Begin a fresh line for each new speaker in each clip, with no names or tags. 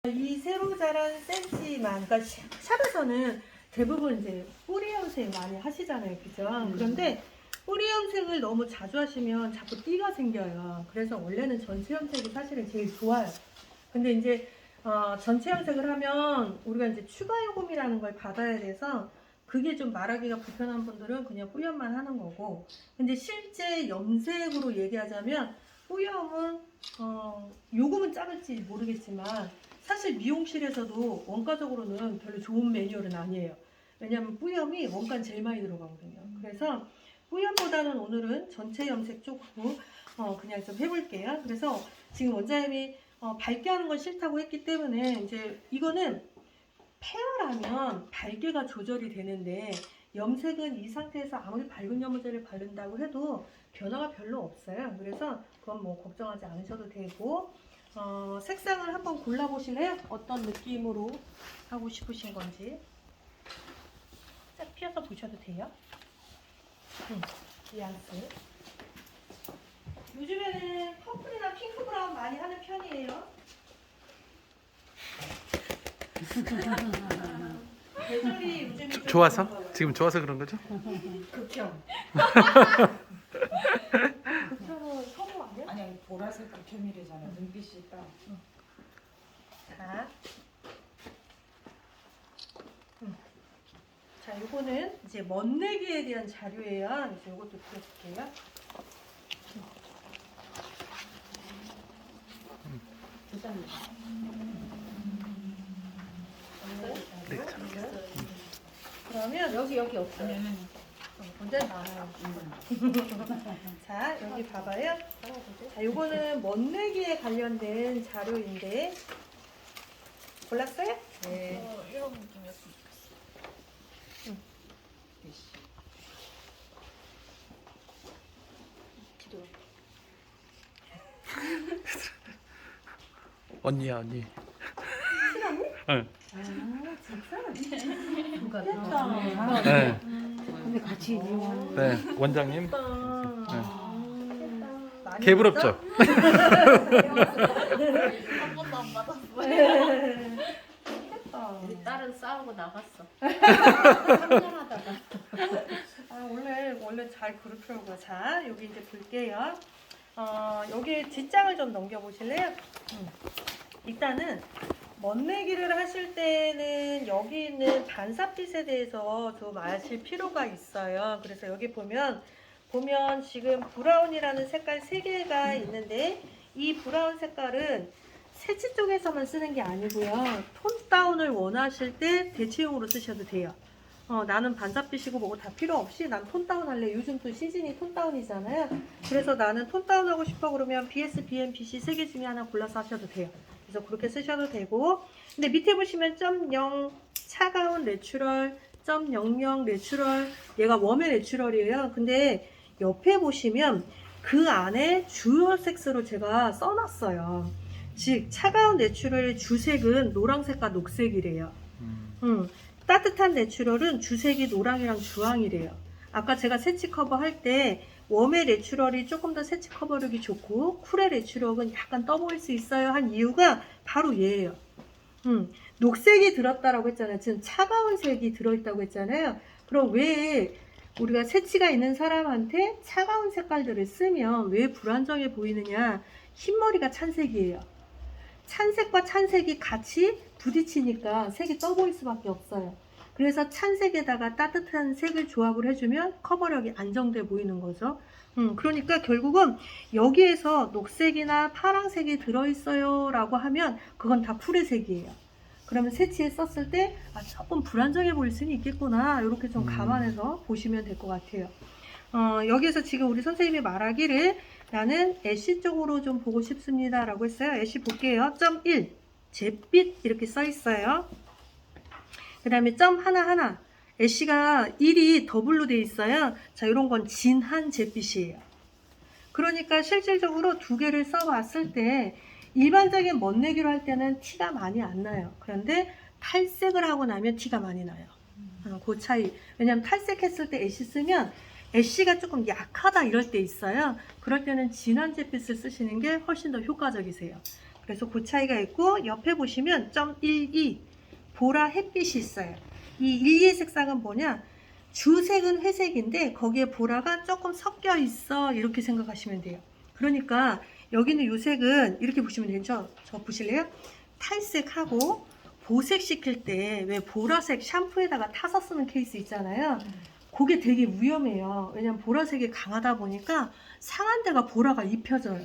이 새로 자란 센치만, 그러니까 샵에서는 대부분 이제 뿌리 염색 많이 하시잖아요, 그죠? 그런데 뿌리 염색을 너무 자주 하시면 자꾸 띠가 생겨요. 그래서 원래는 전체 염색이 사실은 제일 좋아요. 근데 이제 전체 염색을 하면 우리가 이제 추가 요금이라는 걸 받아야 돼서 그게 좀 말하기가 불편한 분들은 그냥 뿌염만 하는 거고, 근데 실제 염색으로 얘기하자면 뿌염은 요금은 작을지 모르겠지만 사실 미용실에서도 원가적으로는 별로 좋은 매뉴얼은 아니에요. 왜냐하면 뿌염이 원가는 제일 많이 들어가거든요. 그래서 뿌염보다는 오늘은 전체 염색 쪽으로 그냥 좀 해볼게요. 그래서 지금 원장님이 밝게 하는 건 싫다고 했기 때문에 이제 이거는 페어라면 밝게가 조절이 되는데 염색은 이 상태에서 아무리 밝은 염료제를 바른다고 해도 변화가 별로 없어요. 그래서 그건 뭐 걱정하지 않으셔도 되고, 색상을 한번 골라보실래요? 어떤 느낌으로 하고 싶으신 건지 쫙 피어서 보셔도 돼요. 뉘앙스. 요즘에는 퍼플이나 핑크 브라운 많이 하는 편이에요. 계절이 요즘에 좀
좋아서?
그런가 봐요.
지금 좋아서 그런 거죠?
극혐. 극혐은 서부 아니야?
아니 보라색 극혐이래잖아. 눈빛이 딱.
자, 자, 요거는 이제 멋내기에 대한 자료예요. 이제 요것도 드려볼게요.
네,
그러면 여기 없어요. 문제 많아요. 자, 여기 봐봐요. 자, 요거는 멋내기에 관련된 자료인데 골랐어요? 네.
이런 느낌이었으면 좋겠어.
언니야 언니.
싫어하니?
응.
아, 진짜?
좋겠다.
네.
근데 같이 이용하는.
네. 원장님.
많이
개부럽죠?
한 번도 안 받았어.
했다.
우리 딸은 싸우고 나갔어.
상냥하다가. 아, 원래 잘 그렇더라고요. 자, 여기 이제 볼게요. 여기 뒷장을 좀 넘겨보실래요? 일단은 멋내기를 하실 때는 여기 있는 반사빛에 대해서 좀 아실 필요가 있어요. 그래서 여기 보면 지금 브라운이라는 색깔 3개가 있는데 이 브라운 색깔은 새치 쪽에서만 쓰는 게 아니고요. 톤 다운을 원하실 때 대체용으로 쓰셔도 돼요. 나는 반사빛이고 뭐고 다 필요 없이 난 톤 다운 할래. 요즘 또 시즌이 톤 다운이잖아요. 그래서 나는 톤 다운 하고 싶어 그러면 BS, BM, BC 3개 중에 하나 골라서 하셔도 돼요. 그래서 그렇게 쓰셔도 되고, 근데 밑에 보시면 .0 차가운 내추럴, .00 내추럴, 얘가 웜의 내추럴이에요. 근데 옆에 보시면 그 안에 주요 색스로 제가 써놨어요. 즉 차가운 내추럴의 주색은 노란색과 녹색이래요. 따뜻한 내추럴은 주색이 노랑이랑 주황이래요. 아까 제가 새치 커버 할 때 웜의 내추럴이 조금 더 새치 커버력이 좋고 쿨의 내추럴은 약간 떠 보일 수 있어요 한 이유가 바로 얘예요. 녹색이 들었다라고 했잖아요. 지금 차가운 색이 들어있다고 했잖아요. 그럼 왜 우리가 새치가 있는 사람한테 차가운 색깔들을 쓰면 왜 불안정해 보이느냐? 흰머리가 찬색이에요. 찬색과 찬색이 같이 부딪히니까 색이 떠 보일 수밖에 없어요. 그래서 찬색에다가 따뜻한 색을 조합을 해주면 커버력이 안정돼 보이는 거죠. 그러니까 결국은 여기에서 녹색이나 파란색이 들어있어요 라고 하면 그건 다 쿨의 색이에요. 그러면 새치에 썼을 때 조금 불안정해 보일 수는 있겠구나 이렇게 좀 감안해서 보시면 될 것 같아요. 여기에서 지금 우리 선생님이 말하기를 나는 애쉬 쪽으로 좀 보고 싶습니다 라고 했어요. 애쉬 볼게요. .1 잿빛 이렇게 써 있어요. 그 다음에 점 하나 애쉬가 1이 더블로 돼 있어요. 자, 이런 건 진한 잿빛이에요. 그러니까 실질적으로 두 개를 써봤을 때 일반적인 멋내기로 할 때는 티가 많이 안 나요. 그런데 탈색을 하고 나면 티가 많이 나요. 그 차이. 왜냐면 탈색했을 때 애쉬 쓰면 애쉬가 조금 약하다 이럴 때 있어요. 그럴 때는 진한 잿빛을 쓰시는 게 훨씬 더 효과적이세요. 그래서 그 차이가 있고 옆에 보시면 .12 보라 햇빛이 있어요. 이 12의 색상은 뭐냐? 주색은 회색인데 거기에 보라가 조금 섞여 있어 이렇게 생각하시면 돼요. 그러니까 여기는 이 색은 이렇게 보시면 되죠. 저 보실래요? 탈색하고 보색 시킬 때 왜 보라색 샴푸에다가 타서 쓰는 케이스 있잖아요. 그게 되게 위험해요. 왜냐면 보라색이 강하다 보니까 상한 데가 보라가 입혀져요.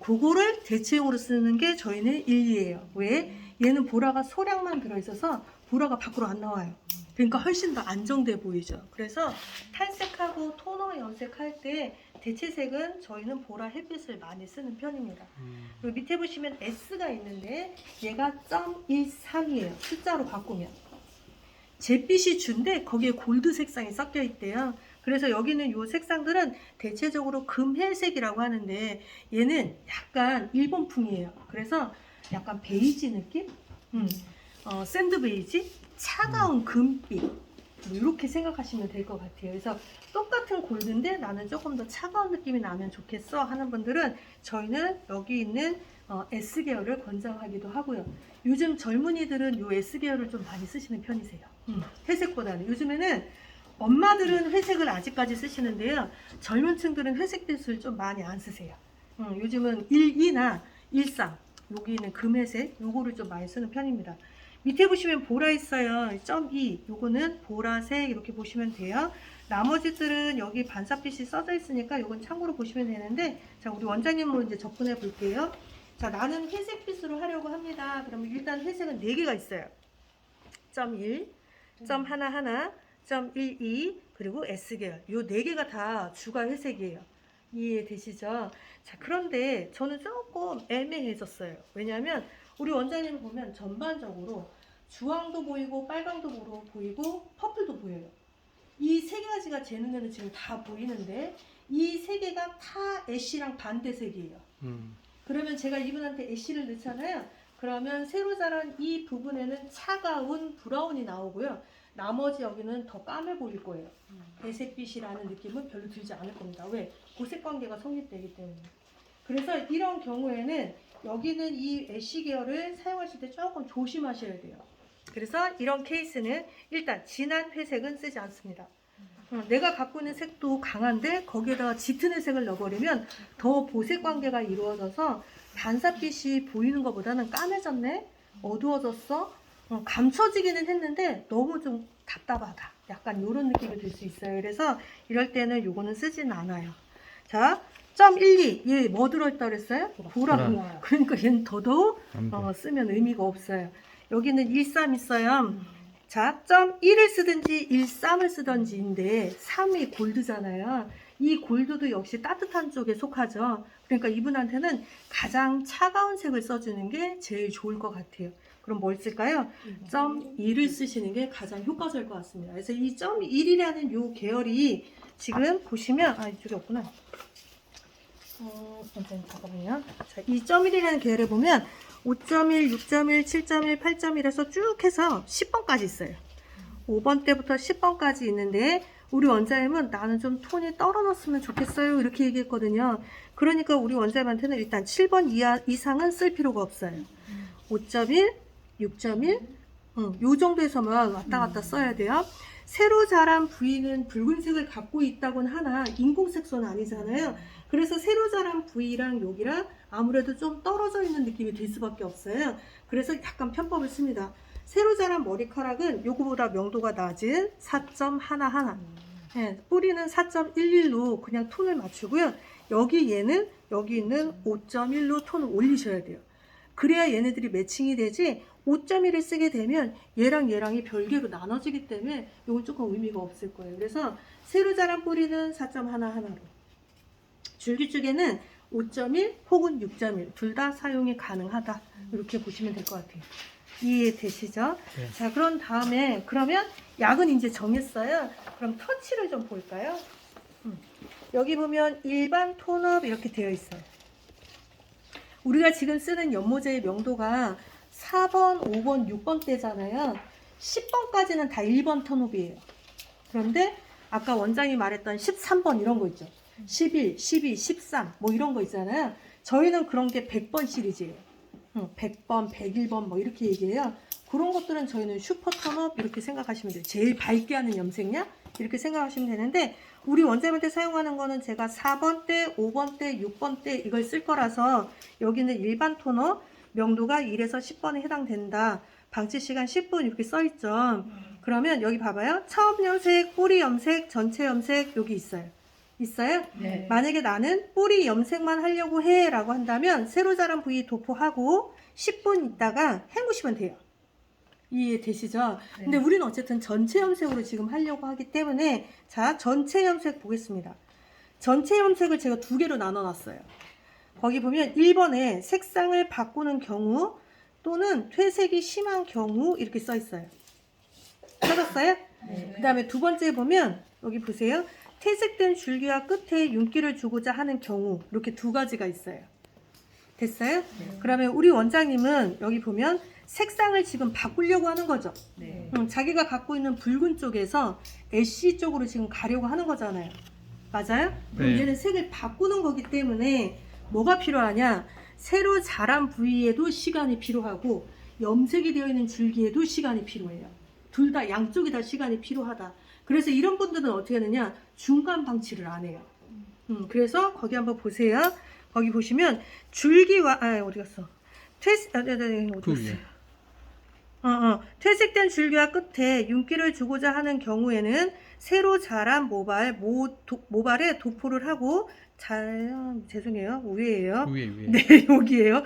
그거를 대체용으로 쓰는 게 저희는 12예요. 왜? 얘는 보라가 소량만 들어있어서 보라가 밖으로 안 나와요. 그러니까 훨씬 더 안정돼 보이죠. 그래서 탈색하고 토너 염색할 때 대체색은 저희는 보라 햇빛을 많이 쓰는 편입니다. 그리고 밑에 보시면 S가 있는데 얘가 .13이에요. 숫자로 바꾸면. 잿빛이 준데 거기에 골드 색상이 섞여 있대요. 그래서 여기는 이 색상들은 대체적으로 금회색이라고 하는데 얘는 약간 일본풍이에요. 그래서 약간 베이지 느낌? 샌드 베이지? 차가운 금빛. 뭐 이렇게 생각하시면 될 것 같아요. 그래서 똑같은 골드인데 나는 조금 더 차가운 느낌이 나면 좋겠어 하는 분들은 저희는 여기 있는 S계열을 권장하기도 하고요. 요즘 젊은이들은 이 S계열을 좀 많이 쓰시는 편이세요. 회색보다는. 요즘에는 엄마들은 회색을 아직까지 쓰시는데요. 젊은 층들은 회색빛을 좀 많이 안 쓰세요. 요즘은 12나 13, 여기 있는 금회색, 요거를 좀 많이 쓰는 편입니다. 밑에 보시면 보라 있어요. .2, 요거는 보라색 이렇게 보시면 돼요. 나머지들은 여기 반사빛이 써져 있으니까 요건 참고로 보시면 되는데, 자, 우리 원장님으로 이제 접근해 볼게요. 자, 나는 회색빛으로 하려고 합니다. 그러면 일단 회색은 4개가 있어요. .1, .11, .12, 그리고 S계열. 요 4개가 다 주가 회색이에요. 이해되시죠? 자, 그런데 저는 조금 애매해졌어요. 왜냐하면 우리 원장님 보면 전반적으로 주황도 보이고 빨강도 보이고 퍼플도 보여요. 이 3가지가 제 눈에는 지금 다 보이는데 이 3개가 다 애쉬랑 반대색이에요. 그러면 제가 이분한테 애쉬를 넣잖아요. 그러면 새로 자란 이 부분에는 차가운 브라운이 나오고요. 나머지 여기는 더 까매 보일 거예요. 배색빛이라는 느낌은 별로 들지 않을 겁니다. 왜? 고색 관계가 성립되기 때문에. 그래서 이런 경우에는 여기는 이 애쉬 계열을 사용하실 때 조금 조심하셔야 돼요. 그래서 이런 케이스는 일단 진한 회색은 쓰지 않습니다. 내가 갖고 있는 색도 강한데 거기에다가 짙은 회색을 넣어버리면 더 보색 관계가 이루어져서 반사빛이 보이는 것보다는 까매졌네? 어두워졌어? 감춰지기는 했는데 너무 좀 답답하다. 약간 이런 느낌이 들 수 있어요. 그래서 이럴 때는 요거는 쓰진 않아요. 자, .12, 얘 뭐 들어있다 그랬어요? 보라. 그러니까 얘는 더더욱 쓰면 의미가 없어요. 여기는 13 있어요. 자, .1을 쓰든지 13을 쓰든지인데 3이 골드잖아요. 이 골드도 역시 따뜻한 쪽에 속하죠. 그러니까 이분한테는 가장 차가운 색을 써주는 게 제일 좋을 것 같아요. 그럼 뭘 쓸까요? .1을 쓰시는 게 가장 효과적일 것 같습니다. 그래서 이 .1이라는 요 계열이 지금 보시면, 이쪽에 없구나. 잠깐만요. 자, 이 .1이라는 계열을 보면 5.1, 6.1, 7.1, 8.1에서 쭉 해서 10번까지 있어요. 5번 때부터 10번까지 있는데 우리 원장님은 나는 좀 톤이 떨어졌으면 좋겠어요. 이렇게 얘기했거든요. 그러니까 우리 원장님한테는 일단 7번 이상은 쓸 필요가 없어요. 5.1, 6.1, 요 정도에서만 왔다 갔다 써야 돼요. 새로 자란 부위는 붉은색을 갖고 있다곤 하나 인공색소는 아니잖아요. 그래서 새로 자란 부위랑 여기랑 아무래도 좀 떨어져 있는 느낌이 들 수밖에 없어요. 그래서 약간 편법을 씁니다. 새로 자란 머리카락은 요거보다 명도가 낮은 4.11. 네, 뿌리는 4.11로 그냥 톤을 맞추고요. 여기 얘는 여기 있는 5.1로 톤을 올리셔야 돼요. 그래야 얘네들이 매칭이 되지 5.1을 쓰게 되면 얘랑 얘랑이 별개로 나눠지기 때문에 이건 조금 의미가 없을 거예요. 그래서 새로 자란 뿌리는 4.11로 줄기 쪽에는 5.1 혹은 6.1 둘 다 사용이 가능하다. 이렇게 보시면 될 것 같아요. 이해되시죠?
네.
자, 그런 다음에 그러면 약은 이제 정했어요. 그럼 터치를 좀 볼까요? 여기 보면 일반 톤업 이렇게 되어 있어요. 우리가 지금 쓰는 연모제의 명도가 4번, 5번, 6번 대잖아요. 10번까지는 다 1번 톤업이에요. 그런데 아까 원장이 말했던 13번 이런 거 있죠. 11, 12, 13 뭐 이런 거 있잖아요. 저희는 그런 게 100번 시리즈예요. 100번, 101번 뭐 이렇게 얘기해요. 그런 것들은 저희는 슈퍼톤업 이렇게 생각하시면 돼요. 제일 밝게 하는 염색량 이렇게 생각하시면 되는데 우리 원장님한테 사용하는 거는 제가 4번대, 5번대, 6번대 이걸 쓸 거라서 여기는 일반 토너 명도가 1에서 10번에 해당된다. 방치 시간 10분 이렇게 써 있죠. 그러면 여기 봐봐요. 차업 염색, 뿌리 염색, 전체 염색 여기 있어요. 있어요?
네.
만약에 나는 뿌리 염색만 하려고 해 라고 한다면 새로 자란 부위 도포하고 10분 있다가 헹구시면 돼요. 이해되시죠?
네.
근데 우리는 어쨌든 전체 염색으로 지금 하려고 하기 때문에 자 전체 염색 보겠습니다. 전체 염색을 제가 두 개로 나눠 놨어요. 거기 보면 1번에 색상을 바꾸는 경우 또는 퇴색이 심한 경우 이렇게 써 있어요. 찾았어요?
네.
그 다음에 두 번째 보면 여기 보세요. 퇴색된 줄기와 끝에 윤기를 주고자 하는 경우 이렇게 두 가지가 있어요. 됐어요? 그러면 우리 원장님은 여기 보면 색상을 지금 바꾸려고 하는 거죠.
네.
자기가 갖고 있는 붉은 쪽에서 애쉬 쪽으로 지금 가려고 하는 거잖아요. 맞아요? 그럼
네.
얘는 색을 바꾸는 거기 때문에 뭐가 필요하냐? 새로 자란 부위에도 시간이 필요하고 염색이 되어 있는 줄기에도 시간이 필요해요. 둘 다 양쪽이 다 시간이 필요하다. 그래서 이런 분들은 어떻게 하느냐? 중간 방치를 안 해요. 그래서 거기 한번 보세요. 거기 보시면 줄기와 어디 갔어? 어디
그
갔어?
위에.
퇴색된 줄기와 끝에 윤기를 주고자 하는 경우에는 새로 자란 모발에 도포를 하고 죄송해요. 위에요.
위에.
네, 여기에요.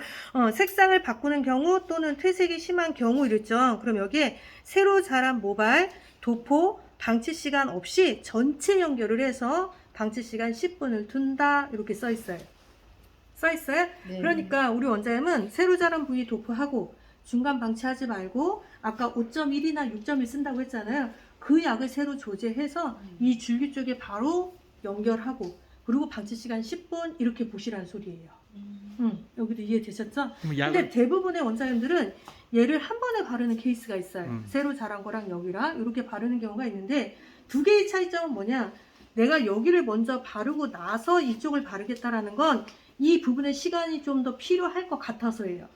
색상을 바꾸는 경우 또는 퇴색이 심한 경우 이랬죠. 그럼 여기에 새로 자란 모발, 도포, 방치 시간 없이 전체 연결을 해서 방치 시간 10분을 둔다. 이렇게 써 있어요. 써 있어요?
네.
그러니까 우리 원장님은 새로 자란 부위 도포하고 중간 방치하지 말고 아까 5.1이나 6.1 쓴다고 했잖아요. 그 약을 새로 조제해서 이 줄기 쪽에 바로 연결하고 그리고 방치 시간 10분 이렇게 보시라는 소리예요. 여기도 이해되셨죠?
그럼
근데 대부분의 원장님들은 얘를 한 번에 바르는 케이스가 있어요. 새로 자란 거랑 여기랑 이렇게 바르는 경우가 있는데 두 개의 차이점은 뭐냐? 내가 여기를 먼저 바르고 나서 이쪽을 바르겠다라는 건 이 부분에 시간이 좀 더 필요할 것 같아서예요.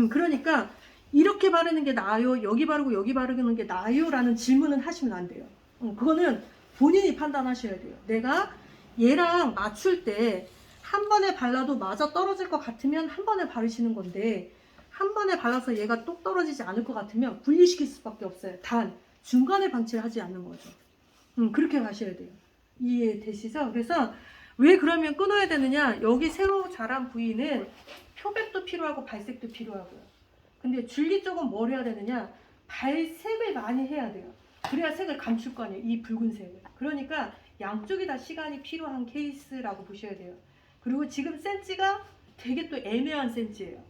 그러니까 이렇게 바르는 게 나아요? 여기 바르고 여기 바르는 게 나아요? 라는 질문은 하시면 안 돼요. 그거는 본인이 판단하셔야 돼요. 내가 얘랑 맞출 때 한 번에 발라도 맞아 떨어질 것 같으면 한 번에 바르시는 건데 한 번에 발라서 얘가 똑 떨어지지 않을 것 같으면 분리시킬 수밖에 없어요. 단 중간에 방치를 하지 않는 거죠. 그렇게 가셔야 돼요. 이해되시죠? 그래서 왜 그러면 끊어야 되느냐? 여기 새로 자란 부위는 표백도 필요하고 발색도 필요하고요. 근데 줄기 쪽은 뭘 해야 되느냐? 발색을 많이 해야 돼요. 그래야 색을 감출 거 아니에요. 이 붉은색을. 그러니까 양쪽이 다 시간이 필요한 케이스라고 보셔야 돼요. 그리고 지금 센치가 되게 또 애매한 센치예요.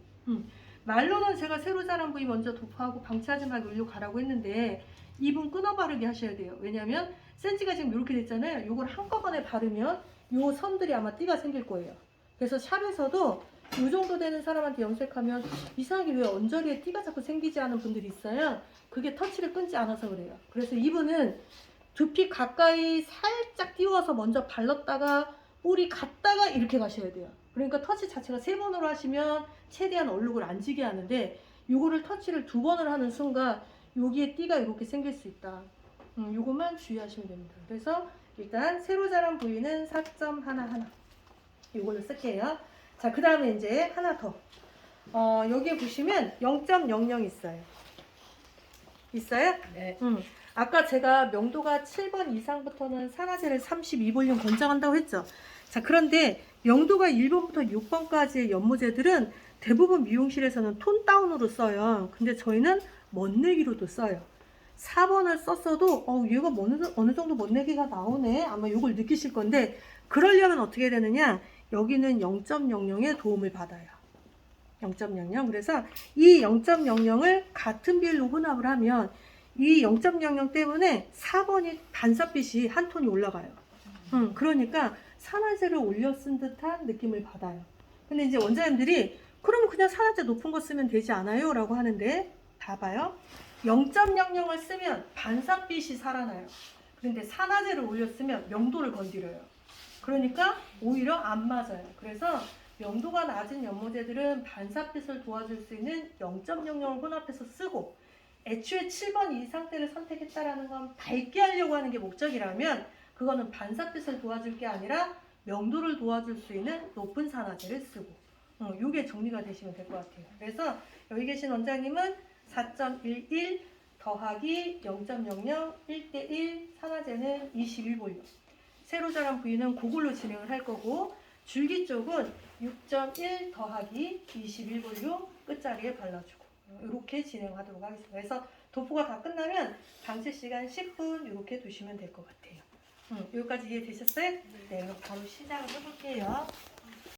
말로는 제가 새로 자란 부위 먼저 도포하고 방치하지 말고 일로 가라고 했는데 이분 끊어 바르게 하셔야 돼요. 왜냐면 센치가 지금 이렇게 됐잖아요. 이걸 한꺼번에 바르면 요 선들이 아마 띠가 생길 거예요. 그래서 샵에서도 이 정도 되는 사람한테 염색하면 이상하게 왜 언저리에 띠가 자꾸 생기지 않은 분들이 있어요. 그게 터치를 끊지 않아서 그래요. 그래서 이분은 두피 가까이 살짝 띄워서 먼저 발랐다가 뿌리 갔다가 이렇게 가셔야 돼요. 그러니까 터치 자체가 3번으로 하시면 최대한 얼룩을 안 지게 하는데 요거를 터치를 2번을 하는 순간 여기에 띠가 이렇게 생길 수 있다. 요것만 주의하시면 됩니다. 그래서 일단 새로 자란 부위는 4.11 요걸로 쓸게요. 자, 그 다음에 이제 하나 더. 여기에 보시면 0.00 있어요. 있어요?
네.
아까 제가 명도가 7번 이상부터는 산화제를 32볼륨 권장한다고 했죠. 자, 그런데 명도가 1번부터 6번까지의 연모제들은 대부분 미용실에서는 톤 다운으로 써요. 근데 저희는 멋내기로도 써요. 4번을 썼어도 얘가 어느 정도 멋내기가 나오네. 아마 이걸 느끼실 건데 그러려면 어떻게 해야 되느냐? 여기는 0.00의 도움을 받아요. 0.00. 그래서 이 0.00을 같은 비율로 혼합을 하면 이 0.00 때문에 4번이 반사빛이 한 톤이 올라가요. 그러니까 산화제를 올려 쓴 듯한 느낌을 받아요. 근데 이제 원장님들이 그러면 그냥 산화제 높은 거 쓰면 되지 않아요? 라고 하는데 봐봐요. 0.00을 쓰면 반사빛이 살아나요. 그런데 산화제를 올려 쓰면 명도를 건드려요. 그러니까 오히려 안 맞아요. 그래서 명도가 낮은 연모제들은 반사빛을 도와줄 수 있는 0.00을 혼합해서 쓰고 애초에 7번 이 상태를 선택했다라는 건 밝게 하려고 하는 게 목적이라면 그거는 반사빛을 도와줄 게 아니라 명도를 도와줄 수 있는 높은 산화제를 쓰고 이게 정리가 되시면 될 것 같아요. 그래서 여기 계신 원장님은 4.11 더하기 0.00 1대1 산화제는 21볼륨 새로 자란 부위는 그걸로 진행을 할 거고 줄기 쪽은 6.1 더하기 21볼륨 끝자리에 발라주고 이렇게 진행하도록 하겠습니다. 그래서 도포가 다 끝나면 방치 시간 10분 이렇게 두시면 될 것 같아요. 여기까지 이해되셨어요? 네, 그럼 바로 시작을 해볼게요.